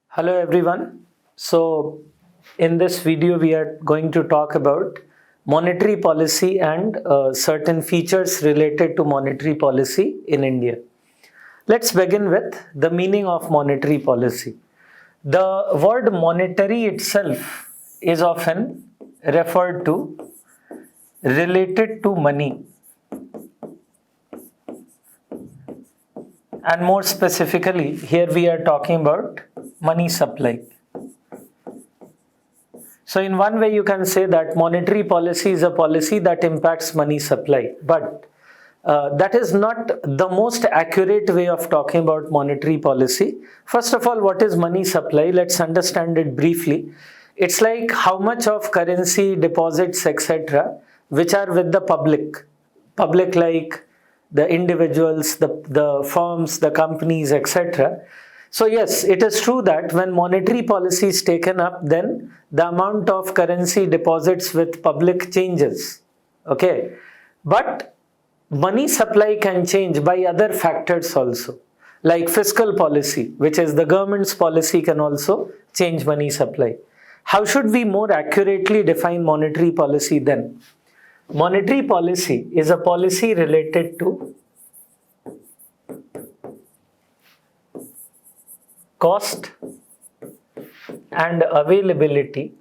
Hello everyone. So in this video we are going to talk about monetary policy and certain features related to monetary policy in India. Let's begin with the meaning of monetary policy. The word monetary itself is often referred to related to money, and more specifically here we are talking about money supply. So in one way you can say that monetary policy is a policy that impacts money supply, but that is not the most accurate way of talking about monetary policy. First of all, what is money supply? Let's understand it briefly. It's like how much of currency, deposits, etc., which are with the public like the individuals, the firms, the companies, etc. So yes, it is true that when monetary policy is taken up, then the amount of currency deposits with public changes. Okay, but money supply can change by other factors also, like fiscal policy, which is the government's policy, can also change money supply. How should we more accurately define monetary policy then? Monetary policy is a policy related to cost and availability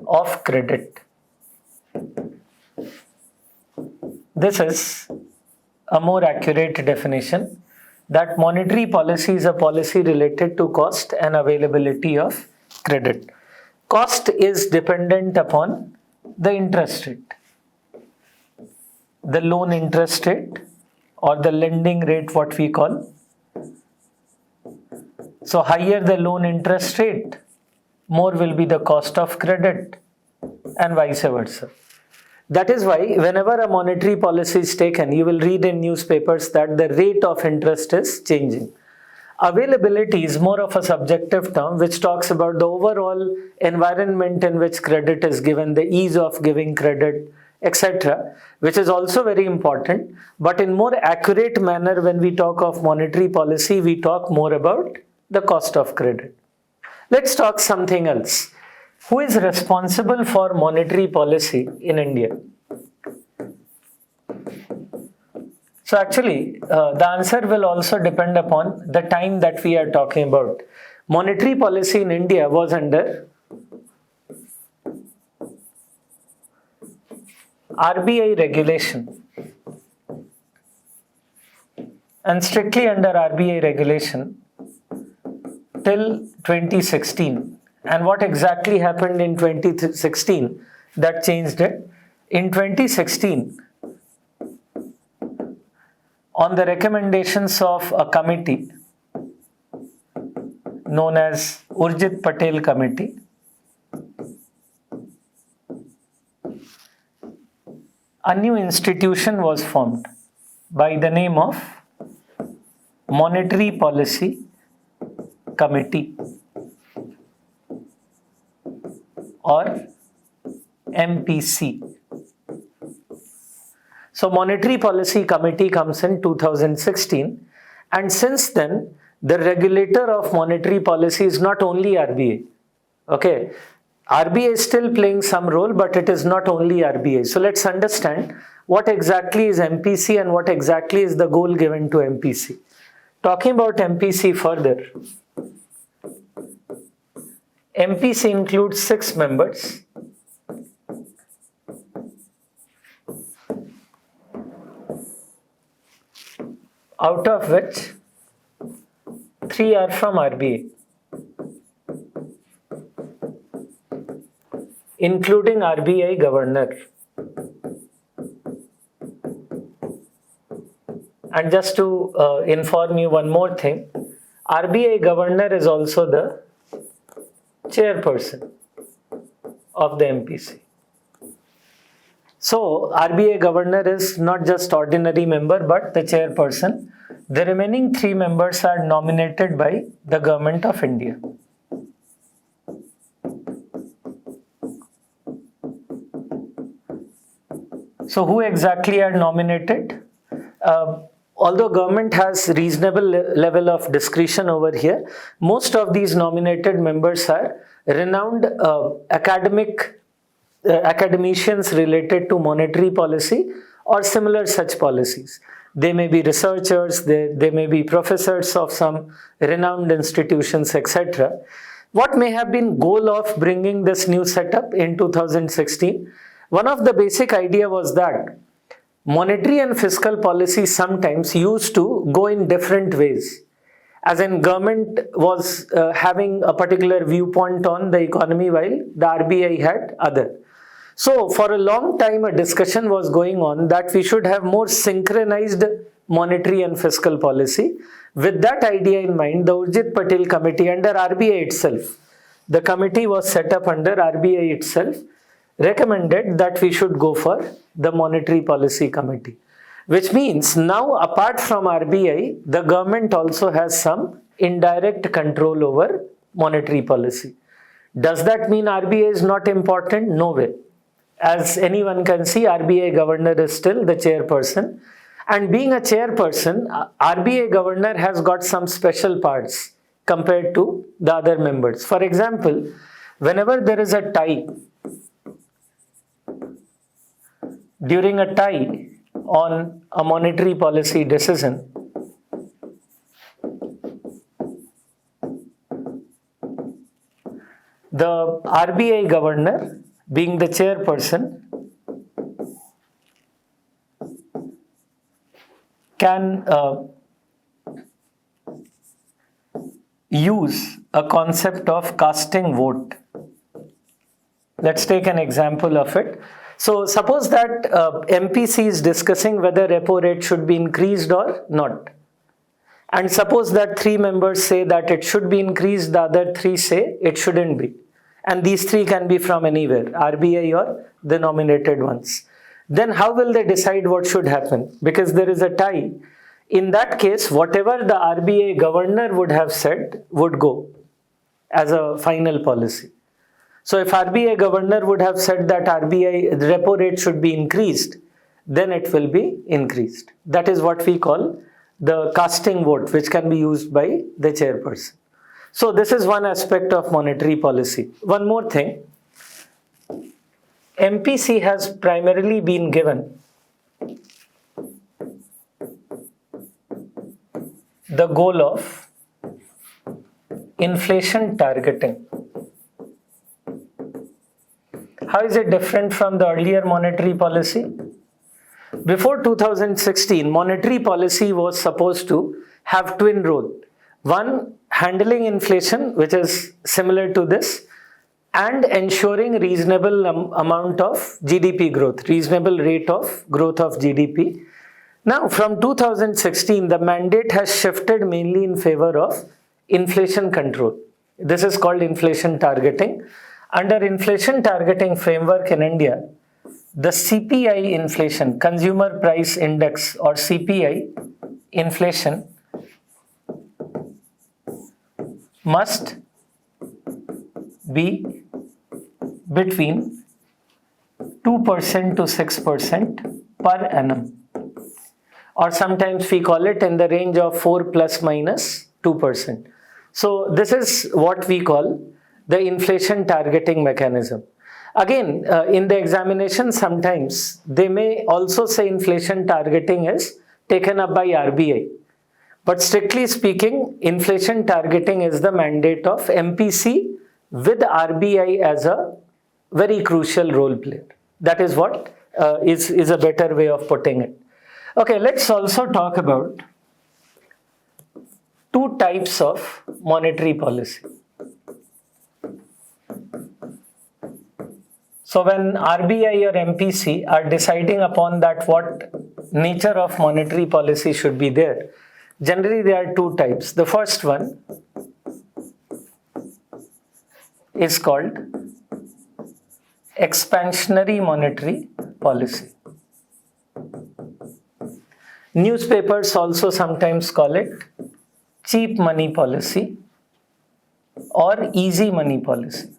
of credit. This is a more accurate definition, that monetary policy is a policy related to cost and availability of credit. Cost is dependent upon the interest rate, the loan interest rate or the lending rate, what we call. So higher the loan interest rate, more will be the cost of credit, and vice versa. That is why whenever a monetary policy is taken, you will read in newspapers that the rate of interest is changing. Availability is more of a subjective term which talks about the overall environment in which credit is given, the ease of giving credit, etc., which is also very important. But in more accurate manner, when we talk of monetary policy, we talk more about the cost of credit. Let's talk something else. Who is responsible for monetary policy in India? So actually, the answer will also depend upon the time that we are talking about. Monetary policy in India was under RBI regulation, and strictly under RBI regulation till 2016. And what exactly happened in 2016 that changed it? In 2016, on the recommendations of a committee known as Urjit Patel Committee, a new institution was formed by the name of Monetary Policy Committee, or MPC. So Monetary Policy Committee comes in 2016, and since then the regulator of monetary policy is not only RBI. Okay, RBI is still playing some role, but it is not only RBI. So let's understand what exactly is MPC and what exactly is the goal given to MPC. Talking about MPC further, MPC includes 6 members. Out of which 3 are from RBI, including RBI governor. And just to inform you one more thing, RBI governor is also the chairperson of the MPC. So RBI governor is not just ordinary member but the chairperson. The remaining 3 members are nominated by the Government of India. So who exactly are nominated? although government has reasonable level of discretion over here, most of these nominated members are renowned academicians related to monetary policy or similar such policies. They may be researchers, they may be professors of some renowned institutions, etc. What may have been goal of bringing this new setup in 2016? One of the basic idea was that monetary and fiscal policy sometimes used to go in different ways. As in, government was having a particular viewpoint on the economy while the RBI had other. So for a long time, a discussion was going on that we should have more synchronized monetary and fiscal policy. With that idea in mind, the Urjit Patel committee under RBI itself, the committee was set up under RBI itself, recommended that we should go for the monetary policy committee. Which means now, apart from RBI, the government also has some indirect control over monetary policy. Does that mean RBI is not important? No way. As anyone can see, RBI governor is still the chairperson. And being a chairperson, RBI governor has got some special parts compared to the other members. For example, whenever there is a tie, during a tie on a monetary policy decision, the RBI governor, being the chairperson, can use a concept of casting vote. Let's take an example of it. So suppose that MPC is discussing whether repo rate should be increased or not. And suppose that 3 members say that it should be increased, the other 3 say it shouldn't be. And these 3 can be from anywhere, RBI or the nominated ones. Then how will they decide what should happen? Because there is a tie. In that case, whatever the RBI governor would have said would go as a final policy. So if RBI governor would have said that RBI repo rate should be increased, then it will be increased. That is what we call the casting vote, which can be used by the chairperson. So this is one aspect of monetary policy. One more thing, MPC has primarily been given the goal of inflation targeting. How is it different from the earlier monetary policy? Before 2016, monetary policy was supposed to have twin role. One, handling inflation, which is similar to this, and ensuring reasonable amount of GDP growth, reasonable rate of growth of GDP. Now, from 2016, the mandate has shifted mainly in favor of inflation control. This is called inflation targeting. Under inflation targeting framework in India, the CPI inflation, Consumer Price Index, or CPI inflation must be between 2% to 6% per annum, or sometimes we call it in the range of 4 plus minus 2%. So this is what we call the inflation targeting mechanism. Again, in the examination, sometimes they may also say inflation targeting is taken up by RBI. But strictly speaking, inflation targeting is the mandate of MPC with RBI as a very crucial role player. That is what is a better way of putting it. Okay, let's also talk about 2 types of monetary policy. So when RBI or MPC are deciding upon that what nature of monetary policy should be there, generally there are 2 types. The first one is called expansionary monetary policy. Newspapers also sometimes call it cheap money policy or easy money policy.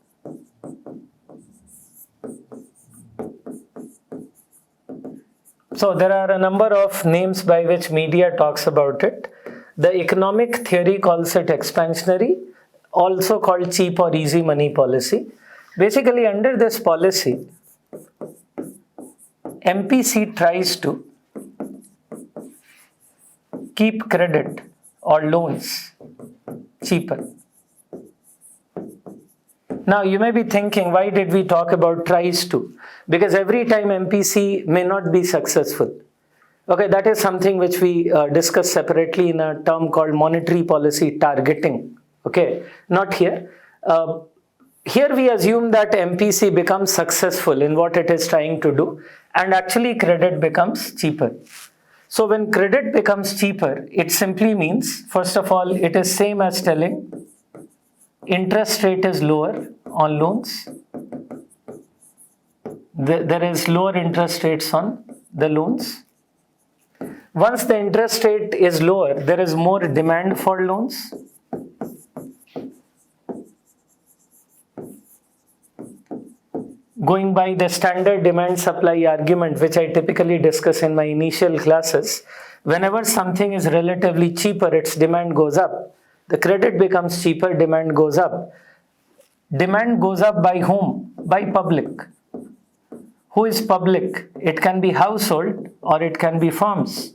So there are a number of names by which media talks about it. The economic theory calls it expansionary, also called cheap or easy money policy. Basically, under this policy, MPC tries to keep credit or loans cheaper. Now you may be thinking, why did we talk about tries to? Because every time MPC may not be successful. Okay, that is something which we discuss separately in a term called monetary policy targeting. Okay, not here. Here we assume that MPC becomes successful in what it is trying to do, and actually credit becomes cheaper. So when credit becomes cheaper, it simply means, first of all, it is same as telling interest rate is lower on loans. There is lower interest rates on the loans. Once the interest rate is lower, there is more demand for loans. Going by the standard demand supply argument, which I typically discuss in my initial classes, whenever something is relatively cheaper, its demand goes up. The credit becomes cheaper, demand goes up. Demand goes up by whom? By public. Who is public? It can be household or it can be firms.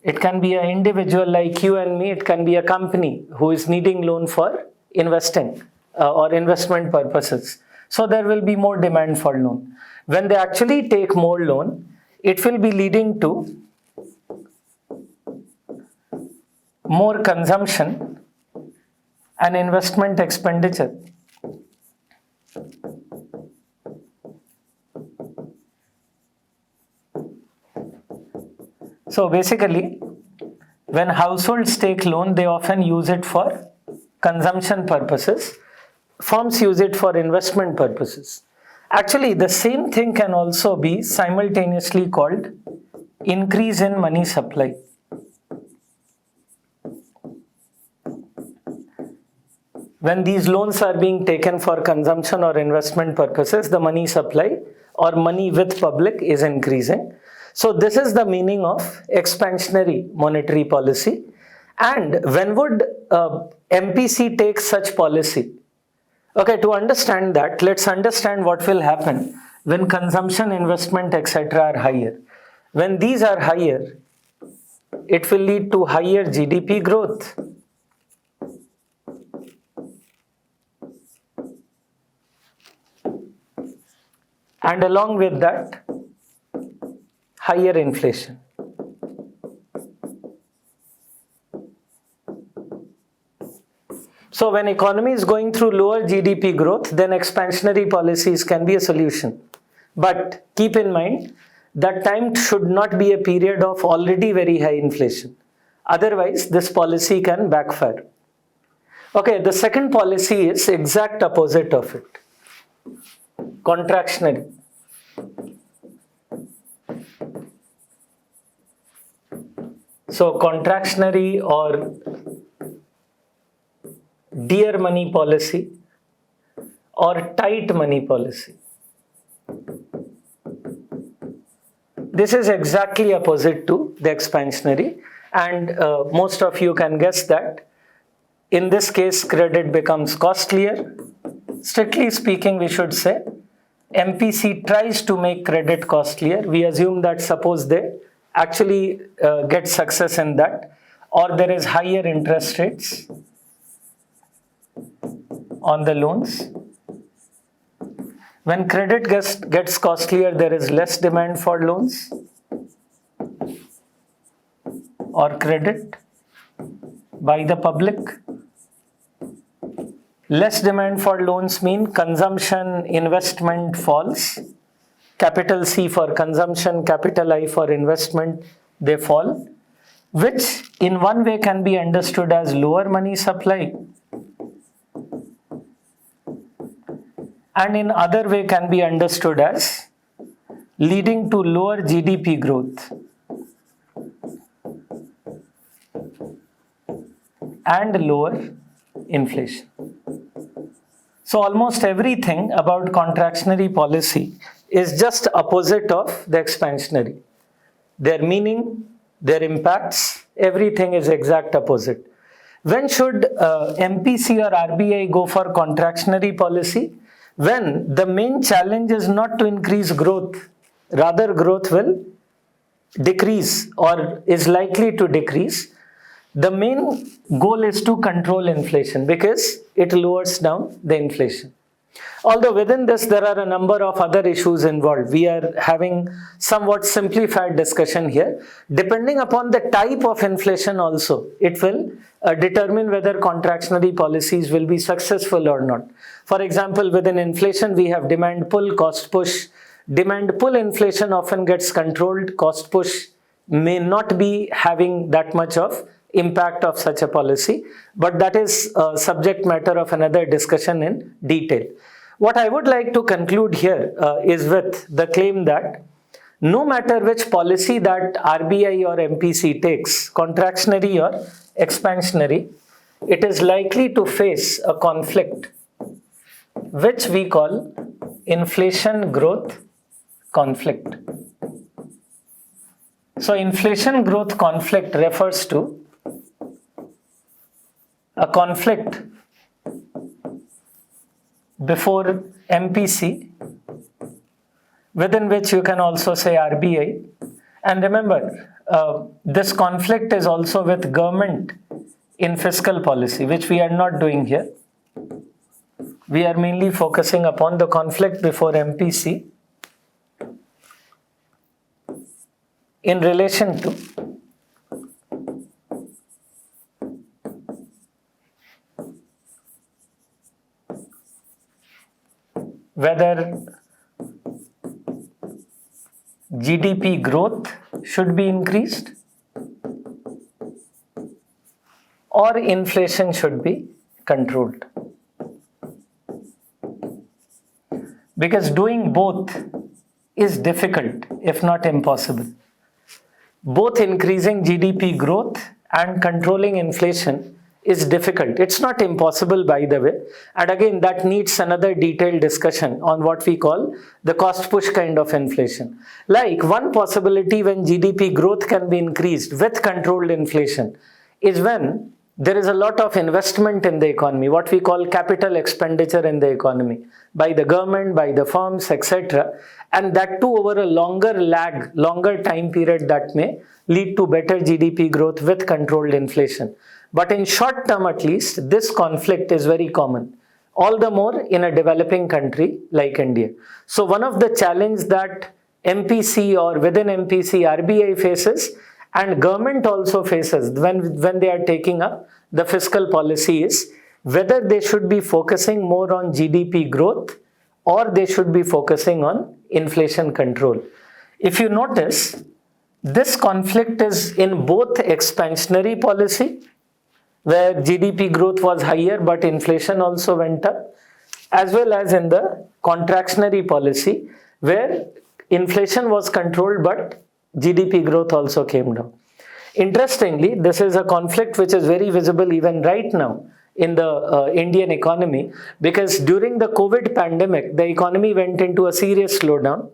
It can be an individual like you and me. It can be a company who is needing loan for investing or investment purposes. So there will be more demand for loan. When they actually take more loan, it will be leading to more consumption and investment expenditure. So basically, when households take loan, they often use it for consumption purposes. Firms use it for investment purposes. Actually, the same thing can also be simultaneously called increase in money supply. When these loans are being taken for consumption or investment purposes, the money supply or money with public is increasing. So this is the meaning of expansionary monetary policy. And when would MPC take such policy? Okay, to understand that, let's understand what will happen when consumption, investment, etc. are higher. When these are higher, it will lead to higher GDP growth. And along with that, higher inflation. So when economy is going through lower GDP growth, then expansionary policies can be a solution. But keep in mind, that time should not be a period of already very high inflation. Otherwise, this policy can backfire. Okay, the second policy is exact opposite of it. Contractionary. So contractionary or dear money policy or tight money policy. This is exactly opposite to the expansionary, and most of you can guess that in this case credit becomes costlier. Strictly speaking, we should say MPC tries to make credit costlier. We assume that suppose they actually get success in that, or there is higher interest rates on the loans. When credit gets costlier, there is less demand for loans or credit by the public. Less demand for loans mean consumption, investment falls. Capital C for consumption, capital I for investment, they fall, which in one way can be understood as lower money supply, and in other way can be understood as leading to lower GDP growth and lower inflation. So almost everything about contractionary policy is just opposite of the expansionary. their meaning, their impacts, everything is exact opposite. When should MPC or RBI go for contractionary policy? When the main challenge is not to increase growth, rather growth will decrease or is likely to decrease. The main goal is to control inflation because it lowers down the inflation. Although within this there are a number of other issues involved. We are having somewhat simplified discussion here. Depending upon the type of inflation also, it will determine whether contractionary policies will be successful or not. For example, within inflation we have demand pull, cost push. Demand pull inflation often gets controlled. Cost push may not be having that much of impact of such a policy, but that is a subject matter of another discussion in detail. What I would like to conclude here is with the claim that no matter which policy that RBI or MPC takes, contractionary or expansionary, it is likely to face a conflict which we call inflation growth conflict. So inflation growth conflict refers to a conflict before MPC, within which you can also say RBI. And remember, this conflict is also with government in fiscal policy, which we are not doing here. We are mainly focusing upon the conflict before MPC in relation to whether GDP growth should be increased or inflation should be controlled. Because doing both is difficult, if not impossible. Both increasing GDP growth and controlling inflation is difficult. It's not impossible, by the way. And again, that needs another detailed discussion on what we call the cost push kind of inflation. Like one possibility when GDP growth can be increased with controlled inflation is when there is a lot of investment in the economy, what we call capital expenditure in the economy, by the government, by the firms, etc. And that too over a longer time period that may lead to better GDP growth with controlled inflation. But in short term at least, this conflict is very common, all the more in a developing country like India. So one of the challenges that MPC or within MPC RBI faces and government also faces when they are taking up the fiscal policy is whether they should be focusing more on GDP growth or they should be focusing on inflation control. If you notice, this conflict is in both expansionary policy, where GDP growth was higher but inflation also went up, as well as in the contractionary policy, where inflation was controlled but GDP growth also came down. Interestingly, this is a conflict which is very visible even right now in the Indian economy, because during the COVID pandemic, the economy went into a serious slowdown,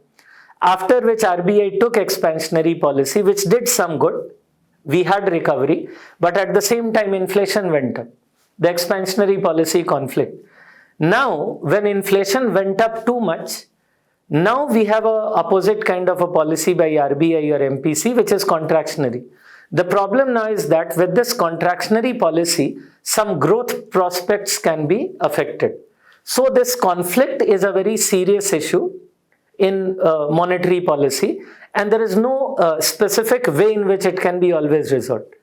after which RBI took expansionary policy, which did some good. We had recovery, but at the same time inflation went up. The expansionary policy conflict. Now, when inflation went up too much, now we have a opposite kind of a policy by RBI or MPC, which is contractionary. The problem now is that with this contractionary policy, some growth prospects can be affected. So this conflict is a very serious issue in monetary policy, and there is no specific way in which it can be always resolved.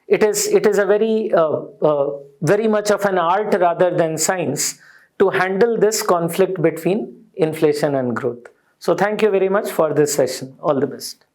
It is a very much of an art rather than science to handle this conflict between inflation and growth. So thank you very much for this session. All the best.